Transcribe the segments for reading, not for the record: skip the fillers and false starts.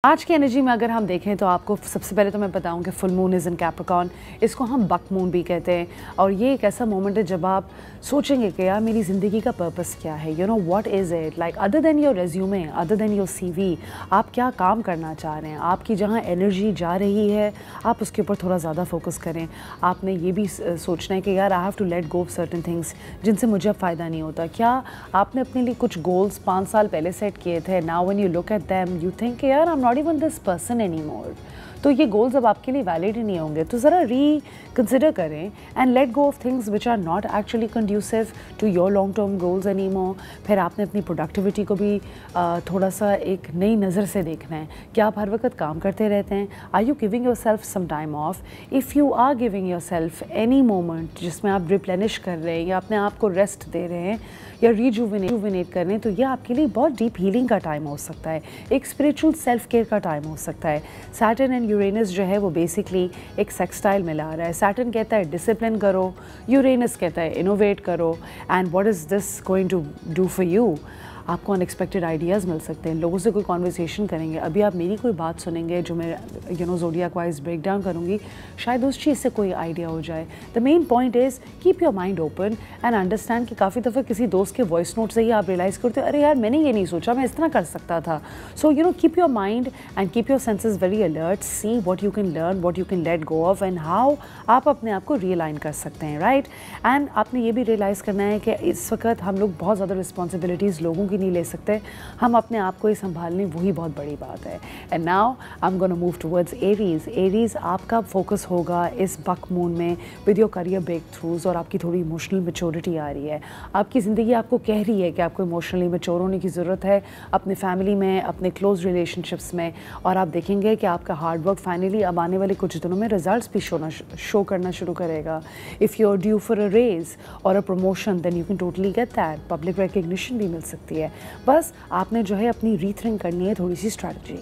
आज की एनर्जी में अगर हम देखें तो आपको सबसे पहले तो मैं बताऊं कि full moon is in Capricorn, इसको हम बक मून भी कहते हैं। और ये एक ऐसा मोमेंट है जब आप सोचेंगे कि यार मेरी ज़िंदगी का पर्पस क्या है, you know what is it, like other than your resume, other than your CV, आप क्या काम करना चाह रहे हैं, आपकी जहाँ एनर्जी जा रही है आप उसके ऊपर थोड़ा ज़्यादा फोकस करें। आपने ये भी सोचना है कि यार I have to let go of certain things जिनसे मुझे अब फ़ायदा नहीं होता। क्या आपने अपने लिए कुछ गोल्स 5 साल पहले सेट किए थे, now when you look at them you think यार I am not even this person anymore, तो ये गोल्स अब आपके लिए वैलिड ही नहीं होंगे। तो ज़रा रीकंसिडर करें and let go of things which are not actually conducive to your long term goals any more. फिर आपने अपनी प्रोडक्टिविटी को भी थोड़ा सा एक नई नज़र से देखना है। क्या आप हर वक्त काम करते रहते हैं? Are you giving yourself some time off? If you are giving yourself any moment जिसमें आप रिप्लेनिश कर रहे हैं या अपने आप को रेस्ट दे रहे हैं या रिजुविनेट कर रहे हैं, तो ये आपके लिए बहुत डीप हीलिंग का टाइम हो सकता है, एक स्पिरिचुअल सेल्फ केयर का टाइम हो सकता है। सैटर्न एंड यूरेनस जो है वो बेसिकली एक सेक्सटाइल में ला रहा है। सैटर्न कहता है डिसिप्लिन करो, यूरेनस कहता है इनोवेट करो। And what is this going to do for you? आपको अनएक्सपेक्टेड आइडियाज़ मिल सकते हैं, लोगों से कोई कॉन्वर्सेशन करेंगे, अभी आप मेरी कोई बात सुनेंगे जो मैं ज़ोडिएक वाइज ब्रेक डाउन करूँगी, शायद उस चीज़ से कोई आइडिया हो जाए। The main point is keep your mind open and understand कि काफ़ी दफ़ा किसी दोस्त के वॉइस नोट से ही आप रियलाइज़ करते हो अरे यार मैंने ये नहीं सोचा, मैं इस तरह कर सकता था। So keep your mind and keep your senses very alert, see what you can learn, what you can let go of and how आप अपने आप को रियलाइन कर सकते हैं, राइट। एंड आपने ये भी रियलाइज़ करना है कि इस वक्त हम लोग बहुत ज़्यादा रिस्पॉन्सिबिलिटीज़ लोगों की नहीं ले सकते, हम अपने आप को ही संभालने, वही बहुत बड़ी बात है। And now I am gonna move towards Aries. Aries आपका फोकस होगा इस बक मून में with your career breakthroughs, और आपकी थोड़ी इमोशनल मैच्योरिटी आ रही है। आपकी ज़िंदगी आपको कह रही है कि आपको इमोशनली मैच्योर होने की ज़रूरत है अपने फैमिली में, अपने क्लोज रिलेशनशिप्स में, और आप देखेंगे कि आपका हार्ड वर्क फाइनली अब आने वाले कुछ दिनों में रिजल्ट्स भी शो करना शुरू करेगा। If you are due for a raise और a promotion then you can totally get that, public recognition भी मिल सकती है। बस आपने जो है अपनी रीथिंक करनी है, थोड़ी सी स्ट्रैटेजी।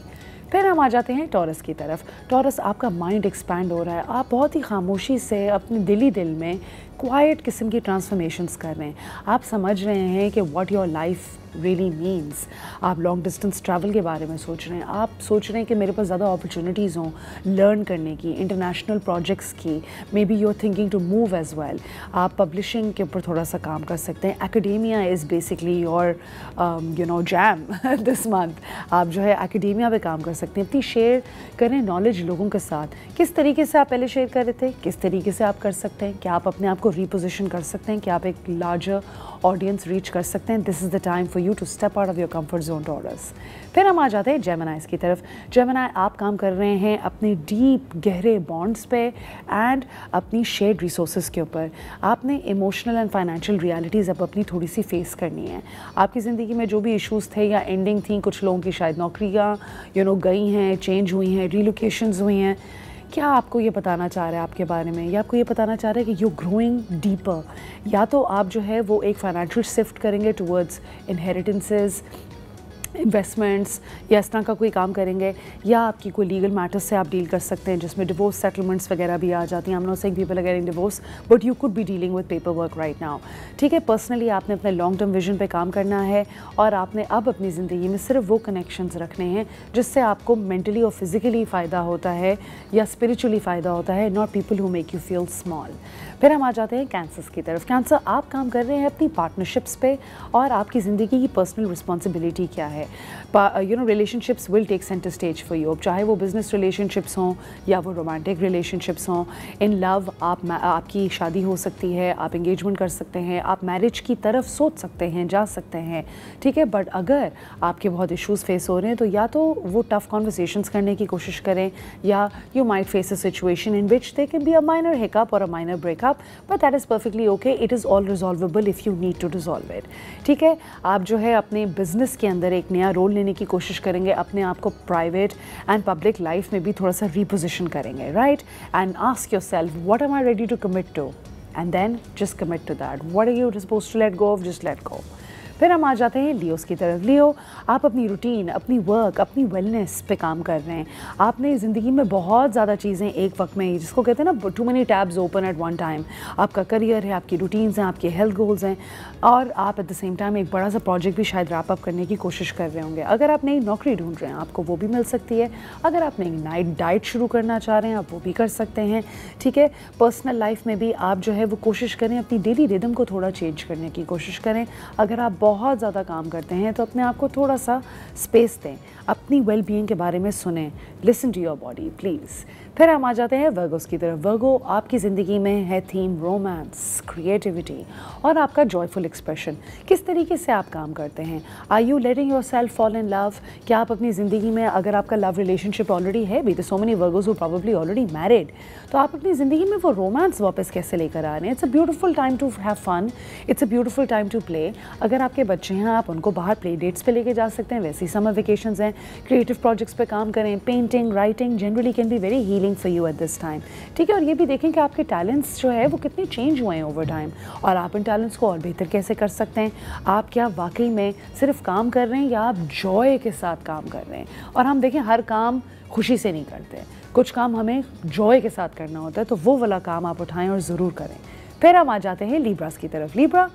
फिर हम आ जाते हैं टॉरस की तरफ। टॉरस, आपका माइंड एक्सपैंड हो रहा है, आप बहुत ही खामोशी से अपने दिल में क्वाइट किस्म की ट्रांसफॉर्मेशंस कर रहे हैं। आप समझ रहे हैं कि what your life really means. आप लॉन्ग डिस्टेंस ट्रैवल के बारे में सोच रहे हैं, आप सोच रहे हैं कि मेरे पास ज़्यादा अपॉर्चुनिटीज़ हों लर्न करने की, इंटरनेशनल प्रोजेक्ट्स की। Maybe you are thinking to move as well. आप पब्लिशिंग के ऊपर थोड़ा सा काम कर सकते हैं। Academia is basically your jam this month. आप जो है एकेडेमिया पे काम कर सकते हैं, अपनी शेयर करें नॉलेज लोगों के साथ। किस तरीके से आप पहले शेयर कर रहे थे, किस तरीके से आप कर सकते हैं, क्या आप अपने आप को रीपोजिशन कर सकते हैं, क्या आप एक लार्जर ऑडियंस रीच कर सकते हैं। This is the time for you to step out of your comfort zone Taurus. फिर हम आ जाते हैं जेमिनाइज की तरफ। जेमिनाई, आप काम कर रहे हैं अपने डीप गहरे बॉन्ड्स पे एंड अपनी शेयर्ड रिसोर्सेज के ऊपर। आपने इमोशनल एंड फाइनेंशियल रियलिटीज़ अब अपनी थोड़ी सी फेस करनी है। आपकी ज़िंदगी में जो भी इश्यूज़ थे या एंडिंग थी, कुछ लोगों की शायद नौकरियाँ गई हैं, चेंज हुई हैं, रिलोकेशंस हुई हैं। क्या आपको ये बताना चाह रहा है आपके बारे में, या आपको ये बताना चाह रहा है कि यू ग्रोइंग डीपर? या तो आप जो है वो एक फाइनेंशियल शिफ्ट करेंगे टुवर्ड्स इनहेरिटेंसेस, इन्वेस्टमेंट्स या इस तरह का कोई काम करेंगे, या आपकी कोई लीगल मैटर्स से आप डील कर सकते हैं जिसमें डिवोर्स सेटलमेंट्स वगैरह भी आ जाती हैं। I am not saying people are getting divorce but you could be dealing with paperwork right now, ठीक है। पर्सनली आपने अपने लॉन्ग टर्म विजन पे काम करना है और आपने अब अपनी ज़िंदगी में सिर्फ वो कनेक्शंस रखने हैं जिससे आपको मेंटली और फिजिकली फ़ायदा होता है या स्पिरिचुअली फ़ायदा होता है, not people who make you feel small. फिर हम आ जाते हैं कैंसर्स की तरफ। कैंसर, आप काम कर रहे हैं अपनी पार्टनरशिप्स पे और आपकी ज़िंदगी की पर्सनल रिस्पॉन्सिबिलिटी क्या है। Relationships will take centre stage for you, चाहे वो बिजनेस रिलेशनशिप्स हों या वो रोमांटिक रिलेशनशिप्स हों। इन लव आपकी शादी हो सकती है, आप एंगेजमेंट कर सकते हैं, आप मैरिज की तरफ सोच सकते हैं, जा सकते हैं, ठीक है। बट अगर आपके बहुत इश्यूज़ फेस हो रहे हैं तो या तो वो टफ कॉन्वर्सेशंस करने की कोशिश करें, या you might face a situation in which they can be a minor hiccup और a minor breakup, but that is perfectly okay. It is all resolvable if you need to resolve it, ठीक है। आप जो है अपने business के अंदर एक नया रोल लेने की कोशिश करेंगे, अपने आप को प्राइवेट एंड पब्लिक लाइफ में भी थोड़ा सा रीपोजिशन करेंगे, right. And ask yourself what am I ready to commit to, and then just commit to that. What are you supposed to let go of, just let go. फिर हम आ जाते हैं Leos की तरफ। लियो, आप अपनी रूटीन, अपनी वर्क, अपनी वेलनेस पे काम कर रहे हैं। आपने ज़िंदगी में बहुत ज़्यादा चीज़ें एक वक्त में, जिसको कहते हैं ना too many tabs open at one time. आपका करियर है, आपकी रूटीन्स हैं, आपके हेल्थ गोल्स हैं, और आप एट द सेम टाइम एक बड़ा सा प्रोजेक्ट भी शायद रैप अप करने की कोशिश कर रहे होंगे। अगर आप नई नौकरी ढूंढ रहे हैं, आपको वो भी मिल सकती है। अगर आप नई नाइट डाइट शुरू करना चाह रहे हैं, आप वो भी कर सकते हैं। ठीक है, पर्सनल लाइफ में भी आप जो है वो कोशिश करें, अपनी डेली रिदम को थोड़ा चेंज करने की कोशिश करें। अगर आप बहुत ज़्यादा काम करते हैं तो अपने आप को थोड़ा सा स्पेस दें, अपनी वेल बीइंग के बारे में सुनें। Listen to your body please. फिर हम आ जाते हैं वर्गोस की तरफ। वर्गो, आपकी ज़िंदगी में है थीम रोमांस, क्रिएटिविटी और आपका जॉयफुल एक्सप्रेशन। किस तरीके से आप काम करते हैं? Are you letting yourself fall in love? क्या आप अपनी ज़िंदगी में, अगर आपका लव रिलेशनशिप ऑलरेडी है भी, तो so many Virgo's who probably already married, तो आप अपनी ज़िंदगी में वो रोमांस वापस कैसे लेकर आ रहे हैं? It's a beautiful time to have fun, it's a beautiful time to play. अगर आपके बच्चे हैं, आप उनको बाहर प्ले डेट्स पे लेके जा सकते हैं। वैसे ही समर वेकेशंस हैं, क्रिएटिव प्रोजेक्ट्स पे काम करें। Painting, writing generally can be very healing for you at this time. ठीक है, और ये भी देखें कि आपके टैलेंट्स जो है वो कितने चेंज हुए हैं ओवर टाइम, और आप इन टैलेंट्स को और बेहतर कैसे कर सकते हैं। आप क्या वाकई में सिर्फ काम कर रहे हैं या आप जॉय के साथ काम कर रहे हैं? और हम देखें, हर काम खुशी से नहीं करते, कुछ काम हमें जॉय के साथ करना होता है, तो वो वाला काम आप उठाएं और ज़रूर करें। फिर हम आ जाते हैं लिब्रास की तरफ। लिब्रा,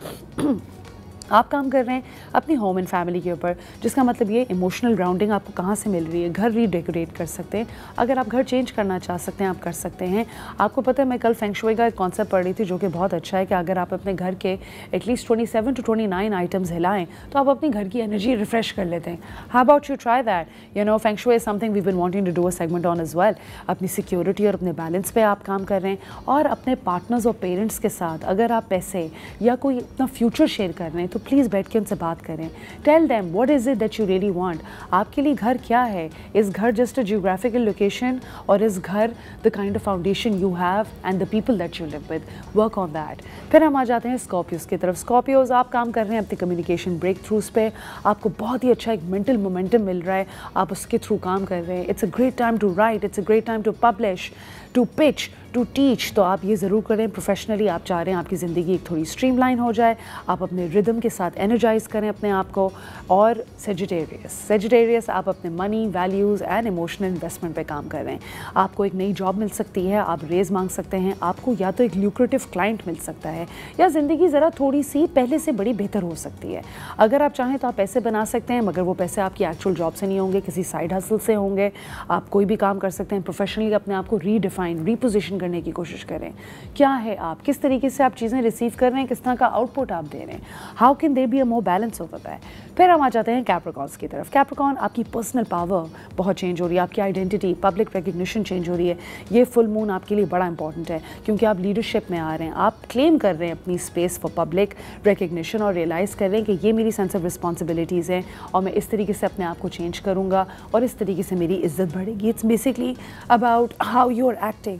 आप काम कर रहे हैं अपनी होम एंड फैमिली के ऊपर, जिसका मतलब ये इमोशनल ग्राउंडिंग आपको कहाँ से मिल रही है। घर रीडेकोरेट कर सकते हैं, अगर आप घर चेंज करना चाह सकते हैं आप कर सकते हैं। आपको पता है, मैं कल फेंग शुई का एक कॉन्सेप्ट पढ़ रही थी जो कि बहुत अच्छा है कि अगर आप अपने घर के एटलीस्ट 27 to 29 आइटम्स हिलाएं तो आप अपनी घर की एनर्जी रिफ्रेश कर लेते हैं। How about you try that? You know, feng shui is something we been wanting to do a segment on as well. अपनी सिक्योरिटी और अपने बैलेंस पे आप काम कर रहे हैं, और अपने पार्टनर्स और पेरेंट्स के साथ अगर आप पैसे या कोई अपना फ्यूचर शेयर कर रहे हैं तो प्लीज़ बैठ के उनसे बात करें। Tell them what is it that you really want. आपके लिए घर क्या है? इस घर जस्ट अ जियोग्राफिकल लोकेशन, और इस घर the kind of foundation you have and the people that you live with? Work on that. फिर हम आ जाते हैं स्कॉर्पियोज की तरफ। स्कॉर्पियोज, आप काम कर रहे हैं अपने कम्युनिकेशन ब्रेक थ्रूज पे। आपको बहुत ही अच्छा एक मेंटल मोमेंटम मिल रहा है, आप उसके थ्रू काम कर रहे हैं। It's a great time to write, it's a great time to publish, to pitch, to teach. तो आप ये ज़रूर करें। प्रोफेशनली आप चाह रहे हैं आपकी ज़िंदगी एक थोड़ी स्ट्रीमलाइन हो जाए, आप अपने रिदम के साथ एनर्जाइज करें अपने आप को। और सेजिटेरियस, आप अपने money, values and emotional investment पे काम कर रहे हैं। आपको एक नई जॉब मिल सकती है, आप रेज मांग सकते हैं, आपको या तो एक ल्यूक्रेटिव क्लाइंट मिल सकता है, या ज़िंदगी ज़रा थोड़ी सी पहले से बड़ी बेहतर हो सकती है। अगर आप चाहें तो आप पैसे बना सकते हैं, मगर वो पैसे आपकी एक्चुअल जॉब से नहीं होंगे, किसी साइड हसल से होंगे। आप कोई भी काम कर सकते हैं। प्रोफेशनली अपने आप को रीडिफाइन, रीपोजिशन करने की कोशिश करें। क्या है आप, किस तरीके से आप चीज़ें रिसीव कर रहे हैं, किस तरह का आउटपुट आप दे रहे हैं। How can they be a more balance over that? फिर हम आ जाते हैं कैप्रिकॉर्न्स की तरफ। कैप्रिकॉर्न, आपकी पर्सनल पावर बहुत चेंज हो रही है, आपकी आइडेंटिटी, पब्लिक रिकग्निशन चेंज हो रही है। ये फुल मून आपके लिए बड़ा इंपॉर्टेंट है, क्योंकि आप लीडरशिप में आ रहे हैं, आप क्लेम कर रहे हैं अपनी स्पेस फॉर पब्लिक रिकग्निशन, और रियलाइज़ कर रहे हैं कि ये मेरी सेंस ऑफ रिस्पॉन्सिबिलिटीज़ हैं, और मैं इस तरीके से अपने आप को चेंज करूँगा, और इस तरीके से मेरी इज्जत बढ़ेगी। It's basically about how you are acting.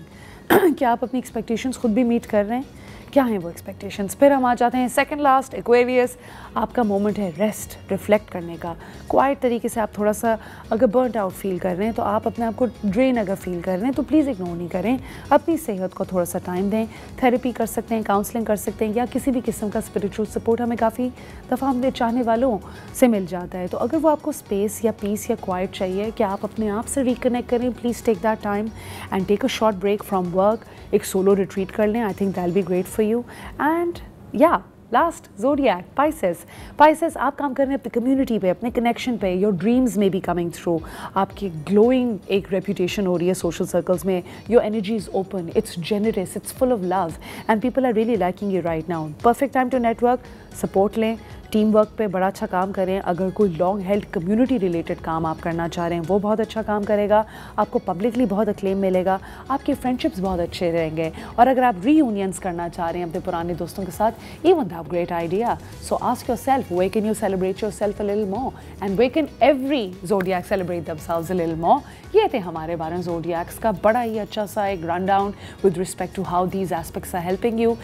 क्या आप अपनी एक्सपेक्टेशंस खुद भी मीट कर रहे हैं? क्या हैं वो एक्सपेक्टेशंस? फिर हम आ जाते हैं सेकंड लास्ट, एक्वेरियस। आपका मोमेंट है रेस्ट, रिफ्लेक्ट करने का। क्वाइट तरीके से आप थोड़ा सा अगर बर्नड आउट फील कर रहे हैं, तो आप अपने आप को ड्रेन अगर फील कर रहे हैं, तो प्लीज़ इग्नोर नहीं करें। अपनी सेहत को थोड़ा सा टाइम दें। थेरेपी कर सकते हैं, काउंसलिंग कर सकते हैं, या किसी भी किस्म का स्पिरिचुअल सपोर्ट हमें काफ़ी दफ़ा हमने चाहने वालों से मिल जाता है। तो अगर वो आपको स्पेस या पीस या क्वाइट चाहिए कि आप अपने आप से रिकनेक्ट करें, please take that time and take a short break from work. एक सोलो रिट्रीट कर लें। I think that will be great for you. And yeah, last zodiac, Pisces, आप काम कर रहे हैं अपनी कम्युनिटी पे, अपने कनेक्शन पे। योर ड्रीम्स में बी कमिंग थ्रू, आपकी ग्लोइंग एक रेपुटेशन हो रही है सोशल सर्कल्स में। Your energy is open, it's generous, it's full of love, and people are really liking you right now. Perfect time to network, support लें, teamwork पे बड़ा अच्छा काम करें। अगर कोई लॉन्ग हेल्ड कम्युनिटी रिलेटेड काम आप करना चाह रहे हैं, वो बहुत अच्छा काम करेगा, आपको पब्लिकली बहुत अक्लेम मिलेगा, आपके फ्रेंडशिप्स बहुत अच्छे रहेंगे। और अगर आप रीयूनियंस करना चाह रहे हैं अपने पुराने दोस्तों के साथ, even that great idea. So ask yourself, where can you celebrate yourself a little more, and where can every zodiac celebrate themselves a little more? ये थे हमारे 12 zodiacs का बड़ा ही अच्छा सा एक run down with respect to how these aspects are helping you.